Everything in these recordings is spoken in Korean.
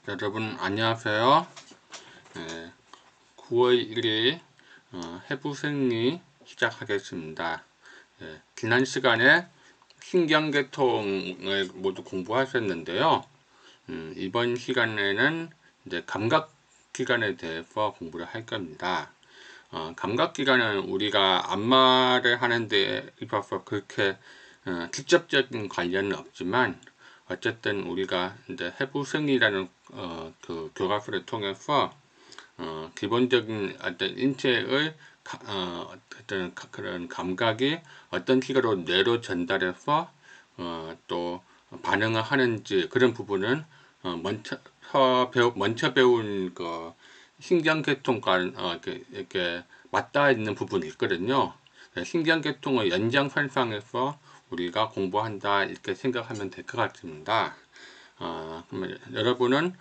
여러분 안녕하세요. 9월 1일 해부생리 시작하겠습니다. 지난 시간에 신경계통을 모두 공부하셨는데요. 이번 시간에는 이제 감각기관에 대해서 공부를 할 겁니다. 감각기관은 우리가 안마를 하는데 있어서 그렇게 직접적인 관련은 없지만 어쨌든 우리가 이제 해부생리라는 그 교과서를 통해서 기본적인 어떤 인체의 어떤 그런 감각이 어떤 식으로 뇌로 전달해서 또 반응을 하는지 그런 부분은 먼저 배운 그 신경계통과 이렇게 맞닿아 있는 부분이 있거든요. 신경계통의 연장선상에서 우리가 공부한다 이렇게 생각하면 될 것 같습니다. 그러면 여러분은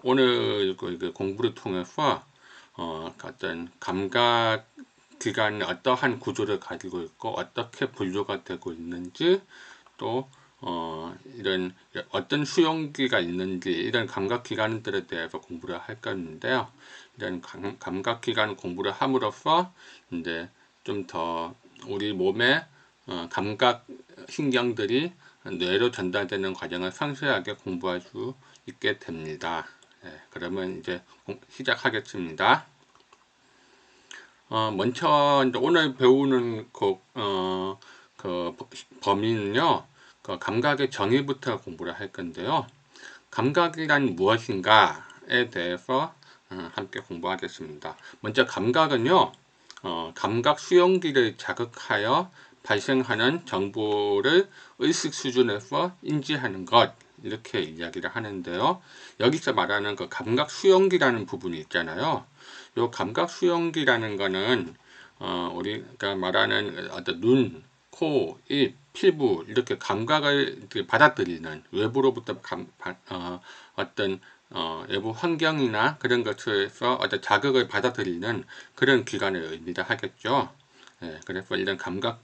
오늘 그 공부를 통해서 어떤 감각 기관이 어떠한 구조를 가지고 있고 어떻게 분류가 되고 있는지 또 이런 어떤 수용기가 있는지 이런 감각기관들에 대해서 공부를 할 건데요. 이런 감각기관 공부를 함으로써 이제 좀 더 우리 몸의 감각 신경들이 뇌로 전달되는 과정을 상세하게 공부할 수 있게 됩니다. 그러면 이제 시작하겠습니다. 먼저 오늘 배우는 그 범위는요, 그 감각의 정의부터 공부를 할 건데요. 감각이란 무엇인가에 대해서 함께 공부하겠습니다. 먼저 감각은요, 감각 수용기를 자극하여 발생하는 정보를 의식 수준에서 인지하는 것 이렇게 이야기를 하는데요. 여기서 말하는 그 감각 수용기라는 부분이 있잖아요. 이 감각 수용기라는 거는 우리가 말하는 어떤 눈, 코, 입, 피부 이렇게 감각을 받아들이는 외부로부터 어떤 외부 환경이나 그런 것에서 어떤 자극을 받아들이는 그런 기관을 의미를 하겠죠. 그래서 이런 감각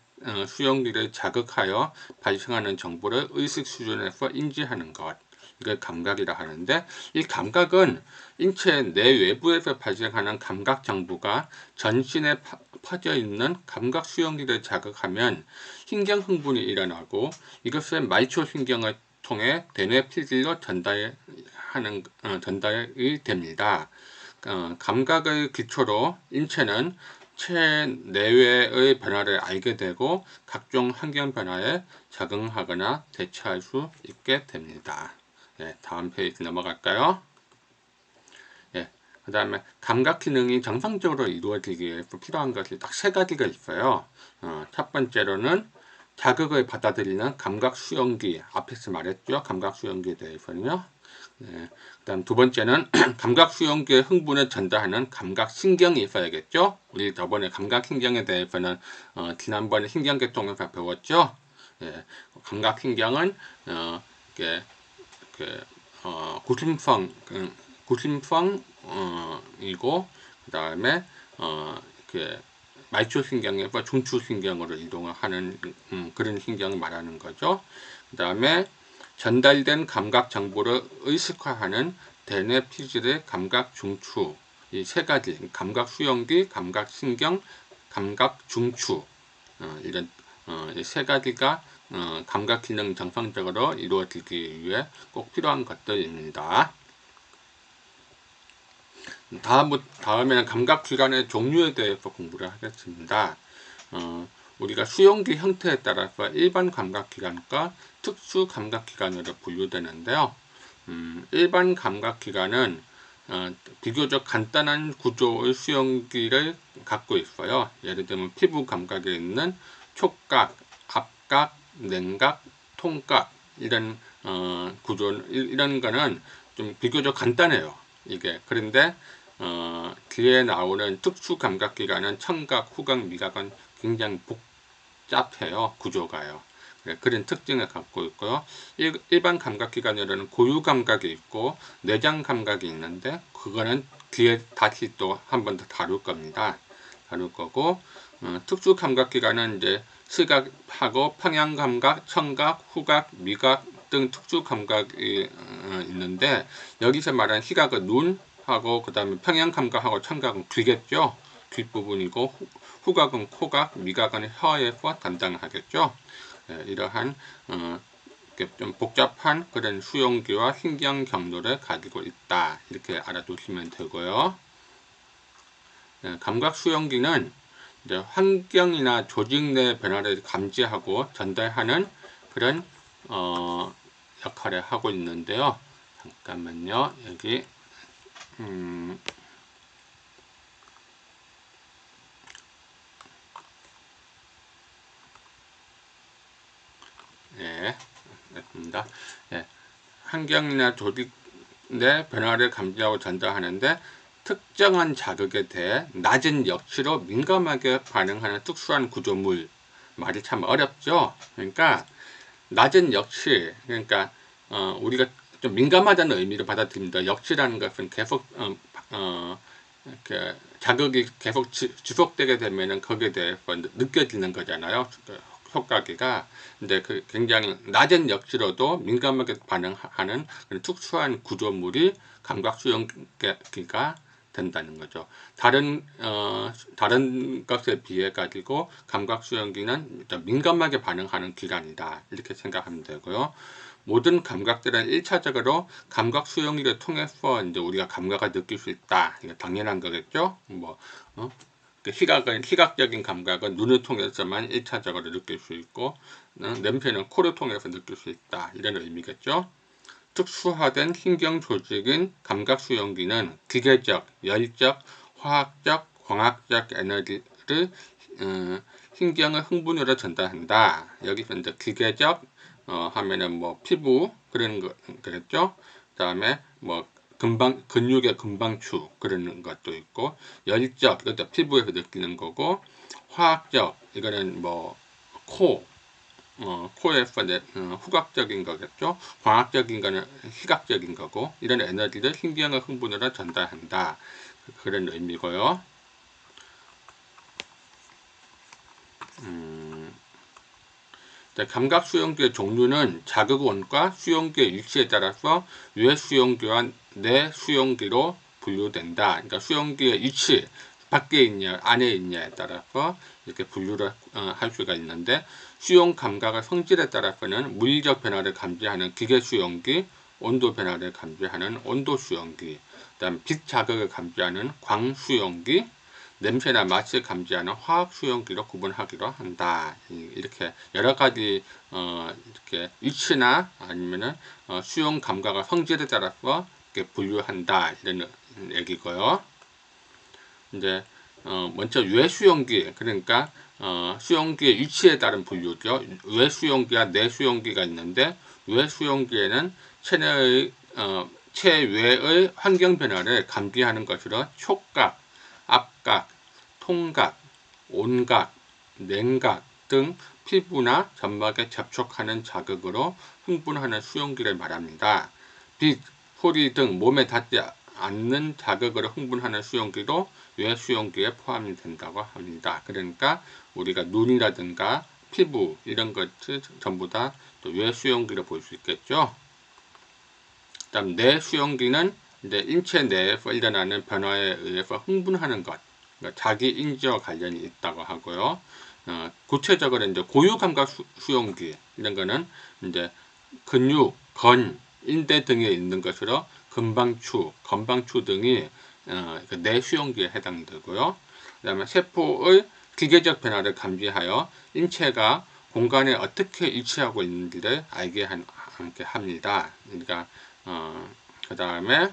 수용기를 자극하여 발생하는 정보를 의식 수준에서 인지하는 것 이걸 감각이라 하는데 이 감각은 인체 내외부에서 발생하는 감각 정보가 전신에 퍼져 있는 감각 수용기를 자극하면 신경 흥분이 일어나고 이것을 말초신경을 통해 대뇌 필질로 전달이 됩니다. 감각을 기초로 인체는 체내외의 변화를 알게 되고 각종 환경 변화에 적응하거나 대처할 수 있게 됩니다. 다음 페이지 넘어갈까요? 그 다음에 감각 기능이 정상적으로 이루어지기 위해서 필요한 것이 딱 세 가지가 있어요. 첫 번째로는 자극을 받아들이는 감각 수용기, 앞에서 말했죠. 감각 수용기에 대해서는요. 그 다음 두 번째는 감각 수용기의 흥분을 전달하는 감각 신경이 있어야겠죠. 우리 저번에 감각 신경에 대해서는 지난번에 신경계통에서 배웠죠. 감각 신경은 구심성이고 그 다음에 말초신경에서 중추신경으로 이동을 하는 그런 신경을 말하는 거죠. 그 다음에 전달된 감각 정보를 의식화하는 대뇌 피질의 감각 중추 이 세 가지 감각 수용기, 감각 신경, 감각 중추 이런 이 세 가지가 감각 기능 정상적으로 이루어지기 위해 꼭 필요한 것들입니다. 다음에는 감각기관의 종류에 대해서 공부를 하겠습니다. 우리가 수용기 형태에 따라서 일반 감각기관과 특수 감각기관으로 분류되는데요. 일반 감각기관은 비교적 간단한 구조의 수용기를 갖고 있어요. 예를 들면 피부 감각에 있는 촉각, 압각, 냉각, 통각 이런 구조 이런 거는 좀 비교적 간단해요. 이게 그런데 뒤에 나오는 특수 감각기관은 청각, 후각, 미각은 굉장히 복잡해요. 구조가요. 그런 특징을 갖고 있고요. 일반 감각기관으로는 고유 감각이 있고 내장 감각이 있는데 그거는 뒤에 다시 또 한 번 더 다룰 겁니다. 다룰 거고 특수 감각기관은 이제 시각하고 평형 감각, 청각, 후각, 미각, 시각 등 특수 감각이 있는데, 여기서 말하는 시각은 눈하고 그 다음에 평형 감각하고 청각은 귀겠죠. 귀 부분이고, 후각은 코각, 미각은 혀에서 담당하겠죠. 이러한 좀 복잡한 그런 수용기와 신경 경로를 가지고 있다, 이렇게 알아두시면 되고요. 감각 수용기는 이제 환경이나 조직 내 변화를 감지하고 전달하는 그런 역할을 하고 있는데요. 잠깐만요. 여기 네, 됐습니다. 네, 환경이나 조직 내 변화를 감지하고 전달하는데, 특정한 자극에 대해 낮은 역치로 민감하게 반응하는 특수한 구조물. 말이 참 어렵죠. 그러니까 낮은 역치, 그러니까 우리가 좀 민감하다는 의미로 받아들입니다. 역치라는 것은 계속 이렇게 자극이 계속 지속되게 되면은 거기에 대해서 느껴지는 거잖아요. 효과기가. 근데 그 굉장히 낮은 역치로도 민감하게 반응하는 그런 특수한 구조물이 감각 수용기가 된다는 거죠. 다른 것에 비해 가지고 감각 수용기는 민감하게 반응하는 기관이다, 이렇게 생각하면 되고요. 모든 감각들은 1차적으로 감각 수용기를 통해서 이제 우리가 감각을 느낄 수 있다. 이거 당연한 거겠죠. 시각적인 감각은 눈을 통해서만 1차적으로 느낄 수 있고, 냄새는 코를 통해서 느낄 수 있다, 이런 의미겠죠. 특수화된 신경 조직인 감각 수용기는 기계적, 열적, 화학적, 광학적 에너지를 신경의 흥분으로 전달한다. 여기서 이제 기계적 하면은 뭐 피부 그런 거 그랬죠. 그다음에 뭐 근육의 금방추 그런 것도 있고, 열적 이것도 피부에서 느끼는 거고, 화학적 이거는 뭐 코에서 후각적인 거겠죠. 광학적인 거는 시각적인 거고, 이런 에너지를 신경의 흥분으로 전달한다, 그런 의미고요. 감각 수용기의 종류는 자극원과 수용기의 위치에 따라서 외 수용기와 내 수용기로 분류된다. 그러니까 수용기의 위치, 밖에 있냐 안에 있냐에 따라서 이렇게 분류를 할 수가 있는데, 수용 감각의 성질에 따라서는 물리적 변화를 감지하는 기계 수용기, 온도 변화를 감지하는 온도 수용기, 그다음 빛 자극을 감지하는 광 수용기, 냄새나 맛을 감지하는 화학 수용기로 구분하기로 한다. 이렇게 여러 가지 이렇게 위치나 아니면은 수용 감각의 성질에 따라서 이렇게 분류한다, 이런 얘기고요. 이제 먼저 외수용기, 그러니까 수용기의 위치에 따른 분류죠. 외수용기와 내수용기가 있는데, 외수용기에는 체외의 환경 변화를 감지하는 것으로 촉각, 압각, 통각, 온각, 냉각 등 피부나 점막에 접촉하는 자극으로 흥분하는 수용기를 말합니다. 빛, 소리 등 몸에 닿지 않는 자극으로 흥분하는 수용기도 외수용기에 포함이 된다고 합니다. 그러니까 우리가 눈이라든가 피부 이런 것을 전부 다 외수용기로 볼 수 있겠죠. 그다음 내수용기는 이제 인체 내에서 일어나는 변화에 의해서 흥분하는 것, 그러니까 자기 인지와 관련이 있다고 하고요. 구체적으로 이제 고유 감각 수용기 이런 거는 이제 근육, 건, 인대 등에 있는 것으로 금방추, 건방추 등이 내수용기에 해당되고요. 그다음에 세포의 기계적 변화를 감지하여 인체가 공간에 어떻게 위치하고 있는지를 알게 합니다. 그러니까 그 다음에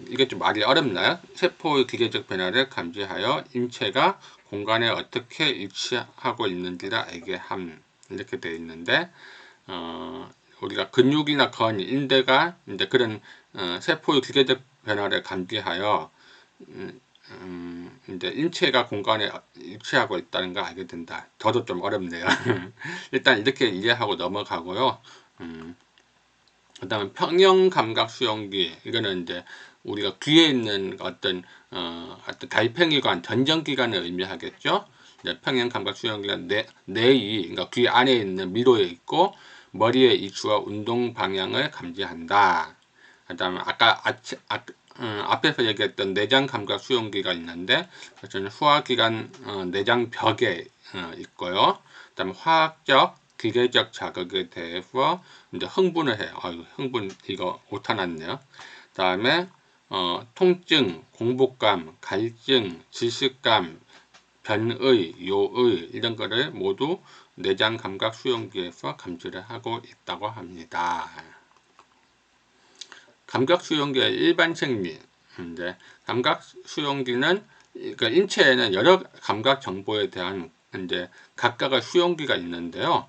이게 좀 말이 어렵나요? 세포의 기계적 변화를 감지하여 인체가 공간에 어떻게 위치하고 있는지를 알게 함, 이렇게 되어 있는데, 우리가 근육이나 건, 인대가 이제 그런 세포의 기계적 변화를 감지하여 이제 인체가 공간에 위치하고 있다는 걸 알게 된다. 저도 좀 어렵네요. 일단 이렇게 이해하고 넘어가고요. 그 다음에 평형 감각 수용기, 이거는 이제 우리가 귀에 있는 어떤 달팽이관, 전정기관을 의미하겠죠. 평형 감각 수용기가 뇌이, 그러니까 귀 안에 있는 미로에 있고, 머리의 이수와 운동 방향을 감지한다. 그다음에 아까 앞에서 얘기했던 내장 감각 수용기가 있는데, 그것은 소화기관 내장 벽에 있고요. 그다음에 화학적, 기계적 자극에 대해서 이제 흥분을 해요. 흥분 이거 오타났네요. 그다음에 통증, 공복감, 갈증, 질식감, 변의, 요의 이런 거를 모두 내장 감각 수용기에서 감지를 하고 있다고 합니다. 감각 수용기의 일반 생리. 이제 감각 수용기는, 그러니까 인체에는 여러 감각 정보에 대한 이제 각각의 수용기가 있는데요.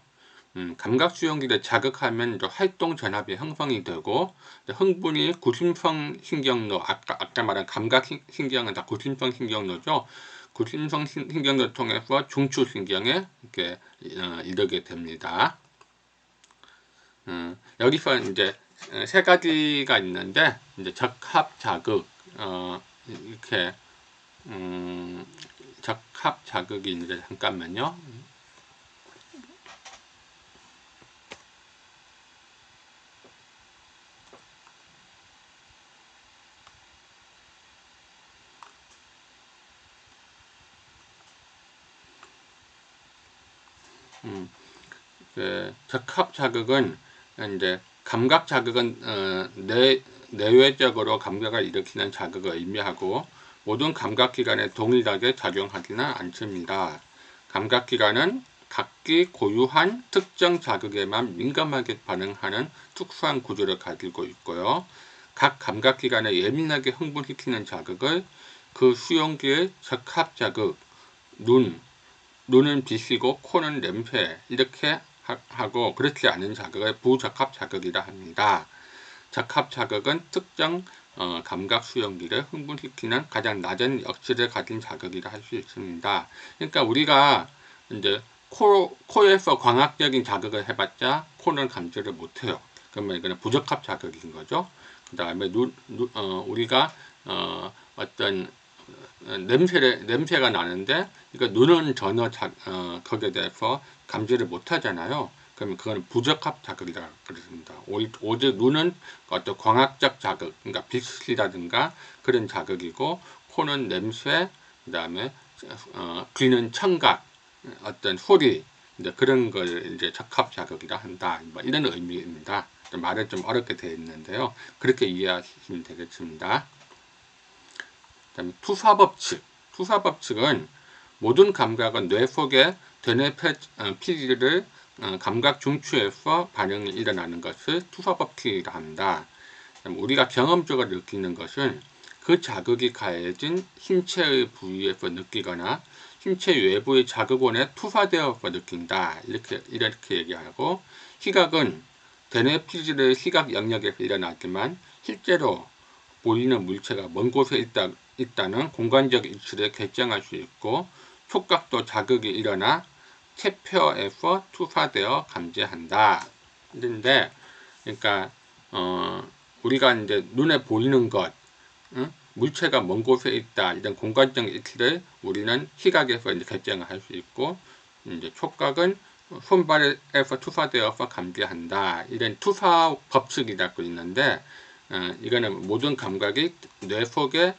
감각 수용기를 자극하면 활동 전압이 형성이 되고, 흥분이 구심성 신경로, 아까 말한 감각 신경은 다 구심성 신경로죠. 구심성 신경로를 통해서 중추신경에 이렇게 이르게 됩니다. 여기서 이제 세 가지가 있는데, 이제 적합 자극, 이렇게 적합 자극이 이제 잠깐만요. 적합 자극은 이제 감각 자극은 내외적으로 감각을 일으키는 자극을 의미하고, 모든 감각기관에 동일하게 작용하지는 않습니다. 감각기관은 각기 고유한 특정 자극에만 민감하게 반응하는 특수한 구조를 가지고 있고요. 각 감각기관에 예민하게 흥분시키는 자극을 그 수용기의 적합 자극, 눈은 빛이고 코는 냄새 이렇게 하고, 그렇지 않은 자극을 부적합 자극이라 합니다. 적합 자극은 특정 감각 수용기를 흥분시키는 가장 낮은 역치를 가진 자극이라 할 수 있습니다. 그러니까 우리가 이제 코에서 광학적인 자극을 해봤자 코는 감지를 못해요. 그러면 이거는 부적합 자극인 거죠. 그 다음에 우리가 어떤 냄새가 나는데, 이거 눈은 전혀 거기에 대해서 감지를 못하잖아요. 그러면 그건 부적합 자극이라고 그랬습니다. 오직 눈은 어떤 광학적 자극, 그러니까 빛이라든가 그런 자극이고, 코는 냄새, 그 다음에 귀는 청각, 어떤 소리, 이제 그런 걸 이제 적합 자극이라 한다. 뭐 이런 의미입니다. 말은 좀 어렵게 되어 있는데요. 그렇게 이해하시면 되겠습니다. 그다음에 투사법칙. 투사법칙은 모든 감각은 뇌 속의 대뇌 피질을 감각 중추에서 반응이 일어나는 것을 투사법칙이라 합니다. 우리가 경험적으로 느끼는 것은 그 자극이 가해진 신체의 부위에서 느끼거나 신체 외부의 자극원에 투사되어서 느낀다. 이렇게 얘기하고, 시각은 대뇌 피질의 시각 영역에서 일어나지만 실제로 보이는 물체가 먼 곳에 있다는 공간적 이치를 결정할 수 있고, 촉각도 자극이 일어나 체표에서 투사되어 감지한다. 근데 그러니까 우리가 이제 눈에 보이는 것, 물체가 먼 곳에 있다, 이런 공간적 이치를 우리는 시각에서 이제 결정을 할 수 있고, 이제 촉각은 손발에서 투사되어서 감지한다. 이런 투사 법칙이라고 있는데, 이거는 모든 감각이 뇌 속에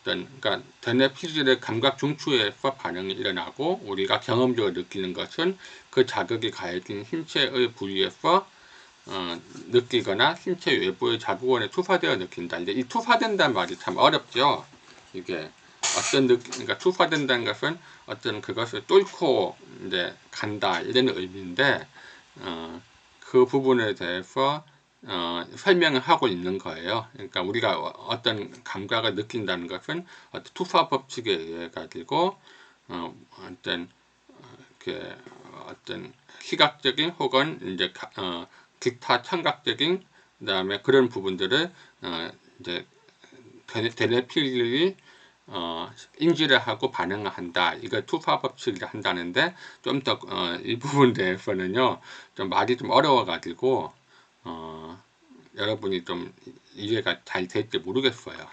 그러니까 대뇌 피질의 감각 중추에서 반응이 일어나고, 우리가 경험적으로 느끼는 것은 그 자극이 가해진 신체의 부위에서 느끼거나 신체 외부의 자극원에 투사되어 느낀다. 이제 이 투사된다는 말이 참 어렵죠. 이게 그러니까 투사된다는 것은 어떤 그것을 뚫고 이제 간다, 이런 의미인데, 그 부분에 대해서 설명을 하고 있는 거예요. 그러니까 우리가 어떤 감각을 느낀다는 것은 어떤 투사 법칙에 의해 가지고 어떤 시각적인 혹은 이제 기타 청각적인, 그다음에 그런 부분들을 이제 대뇌 피질이 인지를 하고 반응을 한다. 이걸 투사 법칙이라 한다는데, 좀 더 이 부분에 대해서는요, 좀 말이 좀 어려워가지고 여러분이 좀 이해가 잘 될지 모르겠어요.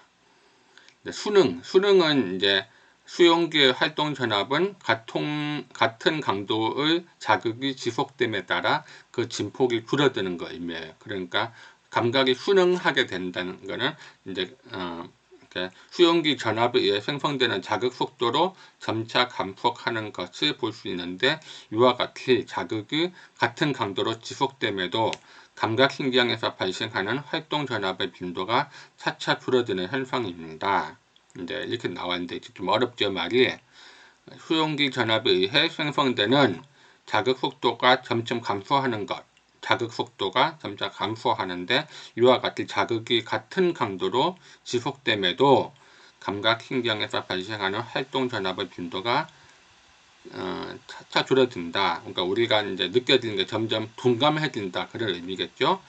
수능은 이제 수용기의 활동 전압은 같은 강도의 자극이 지속됨에 따라 그 진폭이 줄어드는 거 의미해요. 그러니까 감각이 순응하게 된다는 거는 이제 수용기 전압에 의해 생성되는 자극 속도로 점차 감폭하는 것을 볼 수 있는데, 이와 같이 자극이 같은 강도로 지속됨에도 감각신경에서 발생하는 활동 전압의 빈도가 차차 줄어드는 현상입니다. 이제 이렇게 나왔는데 좀 어렵죠, 말이. 수용기 전압에 의해 생성되는 자극 속도가 점점 감소하는 것, 자극 속도가 점차 감소하는데, 이와 같이 자극이 같은 강도로 지속됨에도 감각신경에서 발생하는 활동 전압의 빈도가 차차 줄어든다. 그러니까 우리가 이제 느껴지는 게 점점 둔감해진다, 그런 의미겠죠.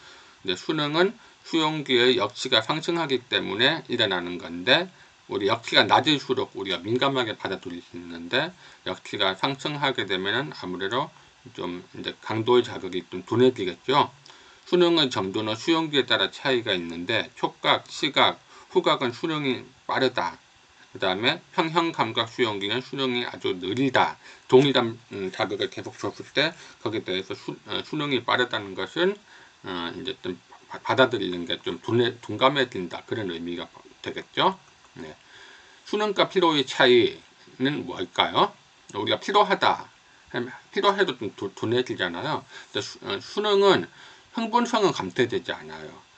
근데 수능은 수용기의 역치가 상승하기 때문에 일어나는 건데, 우리 역치가 낮을수록 우리가 민감하게 받아들일 수 있는데, 역치가 상승하게 되면은 아무래도 좀 이제 강도의 자극이 좀 둔해지겠죠. 수능의 정도는 수용기에 따라 차이가 있는데, 촉각, 시각, 후각은 수능이 빠르다. 그 다음에 평형 감각 수용기는 수능이 아주 느리다. 동일한 자극을 계속 줬을 때 거기에 대해서 수능이 빠르다는 것은 이제 좀 받아들이는 게 좀 둔감해진다, 그런 의미가 되겠죠. 네. 수능과 피로의 차이는 뭘까요? 우리가 피로해도 좀 둔해지잖아요. 수능은 흥분성은 감퇴되지 않아요.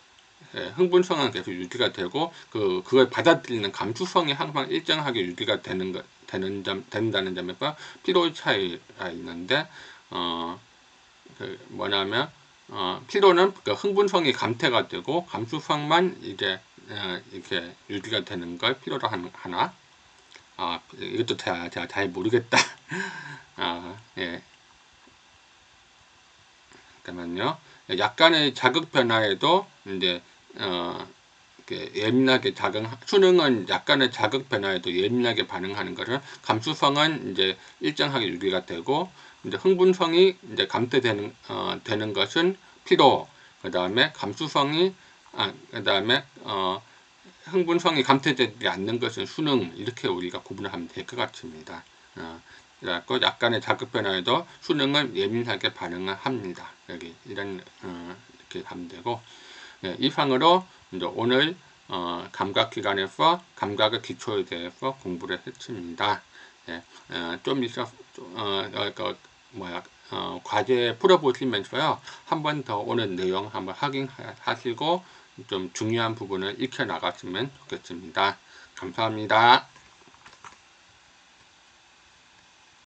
흥분성은 계속 유지가 되고, 그걸 받아들이는 감수성이 항상 일정하게 유지가 된다는 점에서 피로의 차이가 있는데, 뭐냐면, 피로는 그 흥분성이 감퇴가 되고, 감수성만 이제, 이렇게 유지가 되는 걸 피로로 하나? 이것도 제가 잘 모르겠다. 예. 잠깐만요. 약간의 자극 변화에도 이제 예민하게 수능은 약간의 자극 변화에도 예민하게 반응하는 것은, 감수성은 이제 일정하게 유지가 되고, 이제 흥분성이 이제 감퇴되는 되는 것은 피로, 그 다음에 흥분성이 감퇴되지 않는 것은 수능, 이렇게 우리가 구분을 하면 될 것 같습니다. 그래서 약간의 자극 변화에도 수능은 예민하게 반응을 합니다. 여기 이런 이렇게 하면 되고, 네, 이상으로 이제 오늘 감각기관에서 감각의 기초에 대해서 공부를 했습니다. 네, 좀 있어 과제 풀어보시면서요, 한 번 더 오늘 내용 한번 확인하시고 좀 중요한 부분을 익혀 나갔으면 좋겠습니다. 감사합니다.